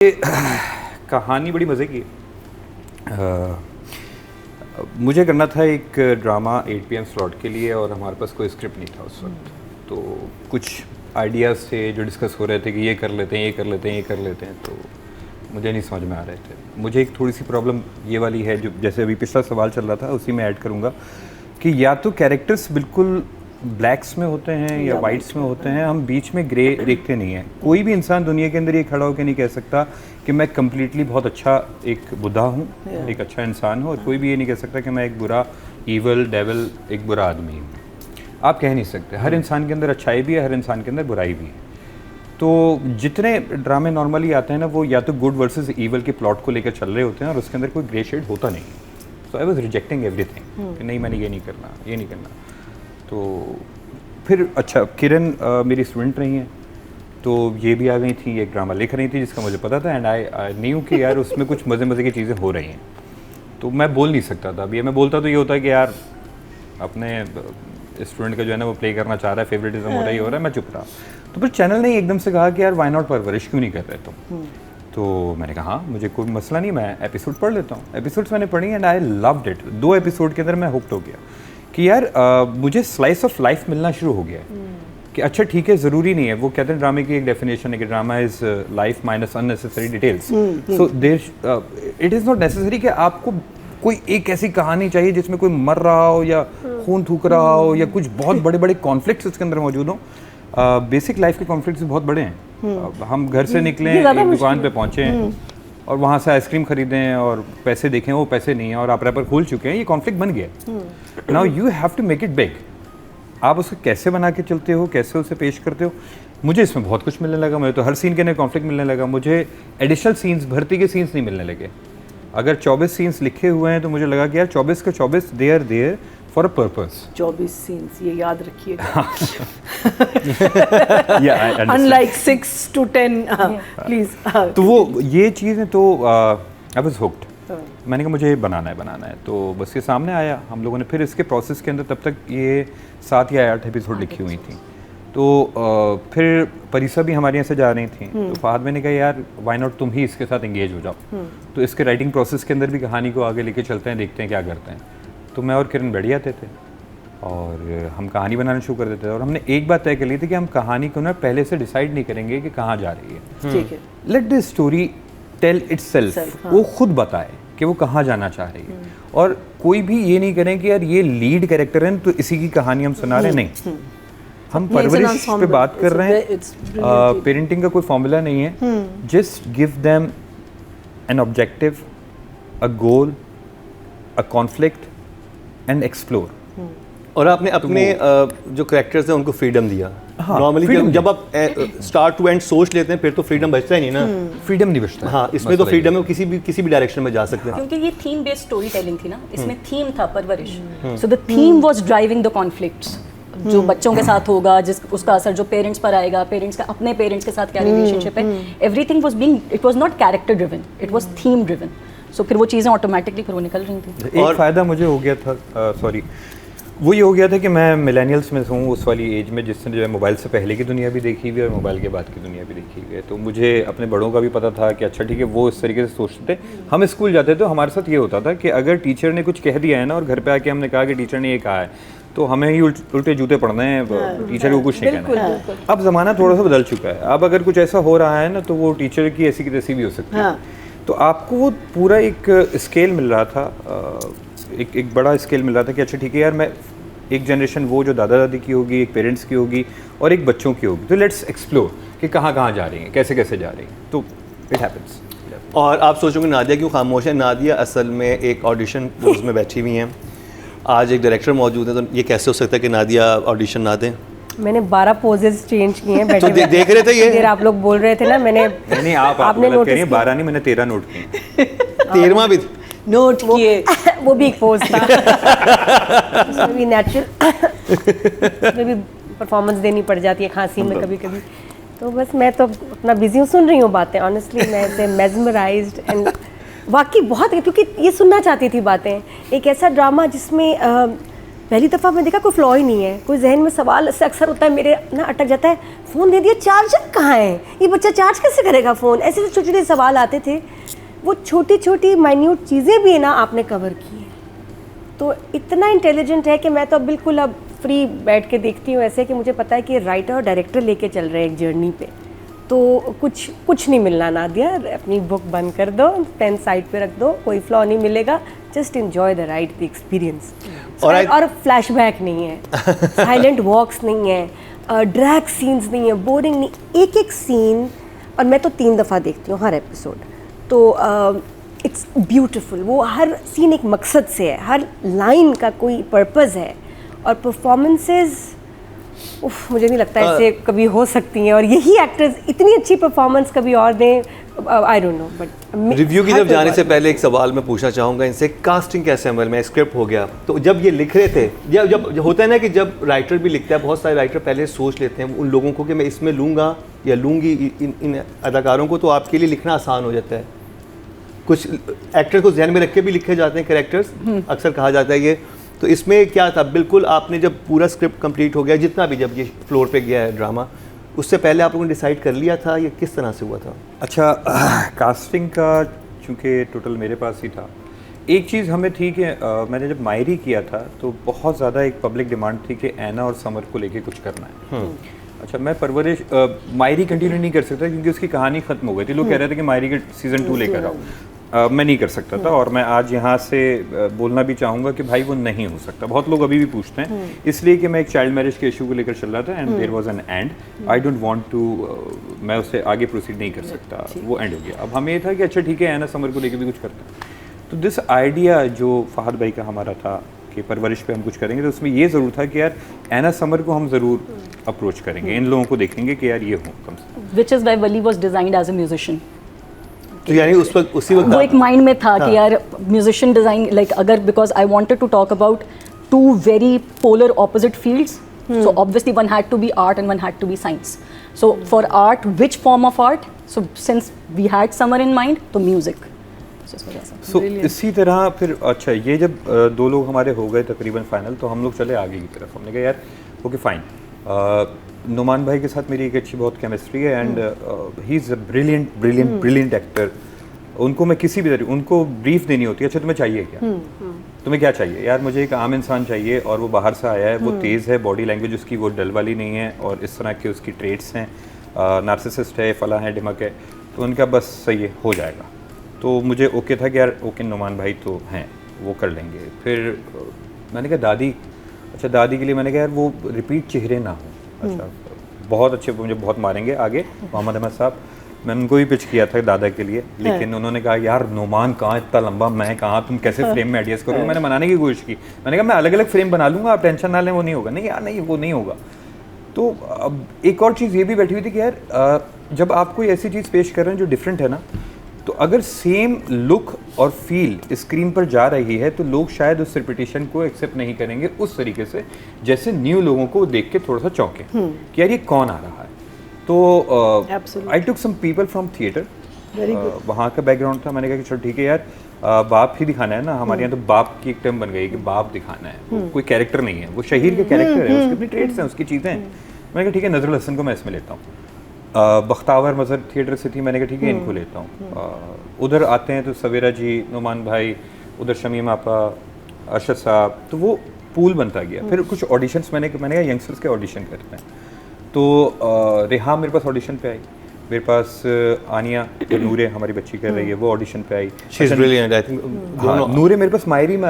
ये कहानी बड़ी मज़े की है। मुझे करना था एक ड्रामा 8 PM स्लॉट के लिए और हमारे पास कोई स्क्रिप्ट नहीं था उस वक्त। तो कुछ आइडियाज़ थे जो डिस्कस हो रहे थे कि ये कर लेते हैं, ये कर लेते हैं, ये कर लेते हैं, तो मुझे नहीं समझ में आ रहे थे। मुझे एक थोड़ी सी प्रॉब्लम ये वाली है, जो जैसे अभी पिछला सवाल चल रहा था उसी में ऐड करूँगा कि या तो कैरेक्टर्स बिल्कुल ब्लैक्स में होते हैं या वाइट्स में होते हैं, हम बीच में ग्रे देखते नहीं हैं। कोई भी इंसान दुनिया के अंदर ये खड़ा होकर नहीं कह सकता कि मैं कम्प्लीटली बहुत अच्छा एक बुद्धा हूँ, एक अच्छा इंसान हूँ, और कोई भी ये नहीं कह सकता कि मैं एक बुरा ईवल डेविल एक बुरा आदमी हूँ। आप कह नहीं सकते। हर इंसान के अंदर अच्छाई भी है, हर इंसान के अंदर बुराई भी है। तो जितने ड्रामे नॉर्मली आते हैं ना, वो या तो गुड वर्सेस ईवल के प्लॉट को लेकर चल रहे होते हैं और उसके अंदर कोई ग्रे शेड होता नहीं। सो आई वाज रिजेक्टिंग एवरीथिंग कि नहीं, मैंने ये नहीं करना, ये नहीं करना। तो फिर अच्छा, किरण मेरी स्टूडेंट रही हैं, तो ये भी आ गई थी, एक ड्रामा लिख रही थी जिसका मुझे पता था, एंड आई न्यू कि यार उसमें कुछ मज़े की चीज़ें हो रही हैं। तो मैं बोल नहीं सकता था। अब ये मैं बोलता तो ये होता है कि यार अपने स्टूडेंट का जो है ना वो प्ले करना चाह रहा है, फेवरेटिज्म हो रहा है, मैं चुप रहा। तो फिर चैनल ने एकदम से कहा कि यार वाई नॉट परवरिश क्यों नहीं कर रहे तुम। तो मैंने कहा हाँ, मुझे कोई मसला नहीं, मैं एपिसोड पढ़ लेता हूँ। एपिसोड्स मैंने पढ़ी and I loved it. 2 episode के अंदर मैं हुक्ड हो गया कि यार मुझे स्लाइस ऑफ लाइफ मिलना शुरू हो गया कि अच्छा ठीक है, ज़रूरी नहीं है। वो कहते हैं ड्रामे की एक डेफिनेशन है कि drama is life minus unnecessary details. So there it is not necessary कि आपको कोई एक ऐसी कहानी चाहिए जिसमें कोई मर रहा हो या खून थूक रहा हो या कुछ बहुत बड़े बड़े कॉन्फ्लिक्ट्स उसके अंदर मौजूद हों। बेसिक लाइफ के कॉन्फ्लिक्ट्स बहुत बड़े हैं। हम घर से निकले, एक दुकान पे पहुँचे हैं और वहाँ से आइसक्रीम खरीदें और पैसे देखें, वो पैसे नहीं है और आप रैपर खोल चुके हैं, ये कॉन्फ्लिक्ट बन गया। Now you have to make it big. आप उसको कैसे बना के चलते हो, कैसे उसे पेश करते हो। मुझे इसमें बहुत कुछ मिलने लगा। मुझे तो हर सीन के अंदर कॉन्फ्लिक्ट मिलने लगा। मुझे एडिशनल सीन्स, भर्ती के सीन्स नहीं मिलने लगे। अगर 24 सीन्स लिखे हुए हैं तो मुझे लगा कि यार 24 के 24 they are there for a purpose. 24 scenes, ये याद रखिएगा। Unlike 6 to 10 please. तो वो ये चीज़ें तो आई वाज हुक्ड। मैंने कहा मुझे बनाना है। तो बस ये सामने आया। हम लोगों ने फिर इसके प्रोसेस के अंदर तब तक ये 7 या 8 एपिसोड लिखी हुई थी। तो फिर परिसा भी हमारे यहाँ से जा रही थी। तो फहद मैंने कहा यार वाई नॉट तुम ही इसके साथ एंगेज हो जाओ। तो इसके राइटिंग प्रोसेस के अंदर भी कहानी को आगे लेके चलते हैं, देखते हैं क्या करते हैं। तो मैं और किरण बैठ जाते थे और हम कहानी बनाना शुरू कर देते थे। और हमने एक बात तय कर ली थी कि हम कहानी को ना पहले से डिसाइड नहीं करेंगे कि कहाँ जा रही है। ठीक है, let the story tell itself. वो खुद बताए कि वो कहाँ जाना चाह रही है। और कोई भी ये नहीं करें कि यार ये लीड कैरेक्टर है तो इसी की कहानी हम सुना रहे, नहीं। हम परवरिश पे बात कर रहे हैं। पेरेंटिंग का कोई फॉर्मूला नहीं है। Just give them an objective, a goal, a conflict and explore. और आपने अपने जो कैरेक्टर्स हैं उनको फ्रीडम दिया। नॉर्मली जब आप स्टार्ट टू एंड सोच लेते हैं फिर तो फ्रीडम बचता ही नहीं ना। फ्रीडम नहीं बचता। हाँ, इसमें तो फ्रीडम है, किसी भी डायरेक्शन में जा सकते हैं। क्योंकि ये थीम बेस्ड स्टोरी टेलिंग थी ना, इसमें थीम था परवरिश। So the theme was driving the conflicts जो बच्चों के साथ होगा, जिस उसका असर जो पेरेंट्स पर आएगा, पेरेंट्स का अपने पेरेंट्स के साथ क्या रिलेशनशिप है। Everything was being, it was not character driven, it was theme driven. So फिर वो चीज़ें ऑटोमेटिकली फिर वो निकल रही थी। एक फ़ायदा मुझे हो गया था, वो ये हो गया था कि मैं मिलेनियल्स में हूँ, उस वाली एज में जिसने जो है मोबाइल से पहले की दुनिया भी देखी हुई है और मोबाइल के बाद की दुनिया भी देखी हुई है। तो मुझे अपने बड़ों का भी पता था कि अच्छा ठीक है, वो इस तरीके से सोचते थे। हम स्कूल जाते तो हमारे साथ ये होता था कि अगर टीचर ने कुछ कह दिया है ना और घर पे आके हमने कहा कि टीचर ने ये कहा है, तो हमें ही उल्टे जूते पड़ने हैं, टीचर को कुछ नहीं कहना है। अब ज़माना थोड़ा सा बदल चुका है। अब अगर कुछ ऐसा हो रहा है ना तो वो टीचर की ऐसी की तैसी भी हो सकती है। तो आपको वो पूरा एक स्केल मिल रहा था, एक बड़ा स्केल मिल रहा था कि अच्छा ठीक है यार, मैं एक जनरेशन वो जो दादा दादी की होगी, एक पेरेंट्स की होगी और एक बच्चों की होगी। तो लेट्स एक्सप्लोर कि कहाँ जा रही हैं, कैसे जा रही हैं। तो इट हैपेंस। और आप सोचोगे नादिया क्यों खामोश है? नादिया असल में एक ऑडिशन पोज में बैठी हुई हैं। आज एक डायरेक्टर मौजूद है, तो ये कैसे हो सकता है कि नादिया ऑडिशन ना दें? मैंने 12 पोजेस चेंज किए हैं। तो देख रहे थे ये आप लोग बोल रहे थे ना, मैंने नहीं आपने नोट किया। 12 नहीं, मैंने 13 नोट किए। 13वां भी नोट किए। वो भी एक पोज था। उसमें भी नेचुरल, उसमें भी परफॉर्मेंस देनी पड़ जाती है खांसी में कभी कभी। तो बस मैं तो अपना बिजी हूँ, सुन रही हूँ बातें। ऑनेस्टली मैं ऐसे मेस्मराइज्ड एंड वाकई बहुत, क्योंकि ये सुनना चाहती थी बातें। एक ऐसा ड्रामा जिसमें पहली दफ़ा मैं देखा कोई फ्लॉ ही नहीं है, कोई जहन में सवाल से अक्सर होता है मेरे ना अटक जाता है, फ़ोन दे दिया, चार्जर कहाँ है, ये बच्चा चार्ज कैसे करेगा फ़ोन, ऐसे छोटे छोटे सवाल आते थे। वो छोटी छोटी माइन्यूट चीज़ें भी ना आपने कवर की हैं, तो इतना इंटेलिजेंट है कि मैं तो बिल्कुल अब फ्री बैठ के देखती हूँ ऐसे कि मुझे पता है कि राइटर और डायरेक्टर लेके चल रहे हैं एक जर्नी पे, तो कुछ नहीं मिलना नादिया, अपनी बुक बंद कर दो, पेन साइड पे रख दो, कोई फ्लॉ नहीं मिलेगा, just enjoy the ride, the experience. और फ्लैशबैक नहीं है, साइलेंट वॉक्स नहीं है, ड्रैग सीन्स नहीं है, बोरिंग नहीं, एक एक सीन, और मैं तो 3 दफ़ा देखती हूँ हर एपिसोड, तो इट्स ब्यूटिफुल। वो हर सीन एक मकसद से है, हर लाइन का कोई पर्पज़ है, और परफॉर्मेंसेस मुझे नहीं लगता ऐसे कभी हो सकती हैं, और यही एक्टर्स इतनी अच्छी परफॉर्मेंस कभी और दें, I don't know. But review की तरफ जाने से पहले एक सवाल मैं पूछना चाहूँगा इनसे, कास्टिंग कैसे अमल में, स्क्रिप्ट हो गया, तो जब ये लिख रहे थे, जब होता है ना कि जब राइटर भी लिखता है, बहुत सारे राइटर पहले सोच लेते हैं उन लोगों को कि मैं इसमें लूँगा या लूँगी इन अदाकारों को, तो आपके लिए लिखना आसान हो जाता है। कुछ एक्टर को जहन में रख के भी लिखे जाते हैं कैरेक्टर्स, अक्सर कहा जाता है ये, तो इसमें क्या था, बिल्कुल आपने जब पूरा स्क्रिप्ट कंप्लीट हो गया, जितना भी जब ये फ्लोर पे गया है ड्रामा, उससे पहले आप लोगों ने डिसाइड कर लिया था, ये किस तरह से हुआ था? अच्छा, कास्टिंग का चूँकि टोटल मेरे पास ही था, एक चीज़ हमें थी कि मैंने जब मायरी किया था तो बहुत ज़्यादा एक पब्लिक डिमांड थी कि ऐना और समर को लेके कुछ करना है। अच्छा, मैं परवरिश मायरी कंटिन्यू नहीं कर सकता क्योंकि उसकी कहानी ख़त्म हो गई थी। लोग कह रहे थे कि मायरी के सीज़न 2 लेकर आओ, मैं नहीं कर सकता था, और मैं आज यहाँ से बोलना भी चाहूँगा कि भाई वो नहीं हो सकता। बहुत लोग अभी भी पूछते हैं, इसलिए कि मैं एक चाइल्ड मैरिज के इशू को लेकर चल रहा था, and there was an end, I don't want to, मैं उससे आगे प्रोसीड नहीं कर सकता, वो एंड हो गया। अब हमें ये था कि अच्छा ठीक है, ऐना समर को लेकर भी कुछ करते हैं, तो दिस आइडिया जो फहद भाई का हमारा था कि परवरिश पे हम कुछ करेंगे, तो उसमें ये ज़रूर था कि यार ऐना समर को हम ज़रूर अप्रोच करेंगे, इन लोगों को देखेंगे कि यार ये हो कम से कम। Which is why Wally was designed as a musician. तो यानी उस वक्त उसी वक्त वो एक माइंड में था कि यार म्यूजिशियन डिजाइन, लाइक अगर, because I wanted to talk about 2 very polar opposite fields, so obviously one had to be art and one had to be science. So for art, which form of art, so since we had summer in mind, तो music. So इसी तरह फिर अच्छा, ये जब 2 लोग हमारे हो गए तकरीबन फाइनल, तो हम लोग चले आगे की तरफ। हमने कहा यार ओके फाइन, नुमान भाई के साथ मेरी एक अच्छी बहुत केमिस्ट्री है, and he is a brilliant actor. उनको मैं किसी भी तरीके, उनको ब्रीफ देनी होती है, अच्छा तुम्हें चाहिए क्या, तुम्हें क्या चाहिए, यार मुझे एक आम इंसान चाहिए और वो बाहर से आया है, वो तेज़ है, बॉडी लैंग्वेज उसकी वो डल वाली नहीं है, और इस तरह के उसकी ट्रेड्स हैं, नार्सिसिस्ट है, फला है, ढिमक है, तो उनका बस सही है, हो जाएगा। तो मुझे ओके था कि यार ओके नुमान भाई तो हैं, वो कर लेंगे। फिर मैंने कहा दादी, अच्छा दादी के लिए मैंने कहा यार वो रिपीट चेहरे ना हो, अच्छा बहुत अच्छे, मुझे बहुत मारेंगे आगे, मोहम्मद अहमद साहब, मैंने उनको भी पिच किया था दादा के लिए, लेकिन उन्होंने कहा यार नुमान कहाँ, इतना लंबा, मैं कहाँ, तुम कैसे फ्रेम में एडजस्ट करोगे। मैंने मनाने की कोशिश की, मैंने कहा मैं अलग अलग फ्रेम बना लूँगा, आप टेंशन ना लें, वो नहीं होगा। नहीं यार नहीं, वो नहीं होगा। तो अब एक और चीज़ ये भी बैठी हुई थी कि यार जब आप कोई ऐसी चीज़ पेश कर रहे हैं जो डिफरेंट है ना, तो अगर सेम लुक और फील स्क्रीन पर जा रही है तो लोग शायद उस रिपीटिशन को एक्सेप्ट नहीं करेंगे उस तरीके से, जैसे न्यू लोगों को देख के थोड़ा सा चौंके कि यार ये कौन आ रहा है। तो आई टुक सम पीपल फ्रॉम थिएटर, वहाँ का बैकग्राउंड था, मैंने कहा कि चलो ठीक है यार, बाप ही दिखाना है ना, हमारे यहाँ तो बाप की एक टर्म बन गई कि बाप दिखाना है, वो कोई कैरेक्टर नहीं है, वो शहीर के कैरेक्टर है, उसकी अपनी ट्रेड्स हैं, उसकी चीज़ें हैं। मैंने कहा ठीक है, नजरुल हसन को मैं इसमें लेता हूँ। बख्तावर मज़हर थिएटर से थी, मैंने कहा ठीक है इनको लेता हूँ। उधर आते हैं तो सवेरा जी, नुमान भाई, उधर शमीम आपा, अरशद साहब, तो वो पूल बनता गया। फिर कुछ ऑडिशंस मैंने कहा यंगस्टर्स के ऑडिशन करते हैं, तो रेहा मेरे पास ऑडिशन पे आई, मेरे पास आनिया जो नूरे हमारी बच्ची कर रही है वो ऑडिशन पे आई। She is brilliant, I think. नूरे मेरे पास मायरी में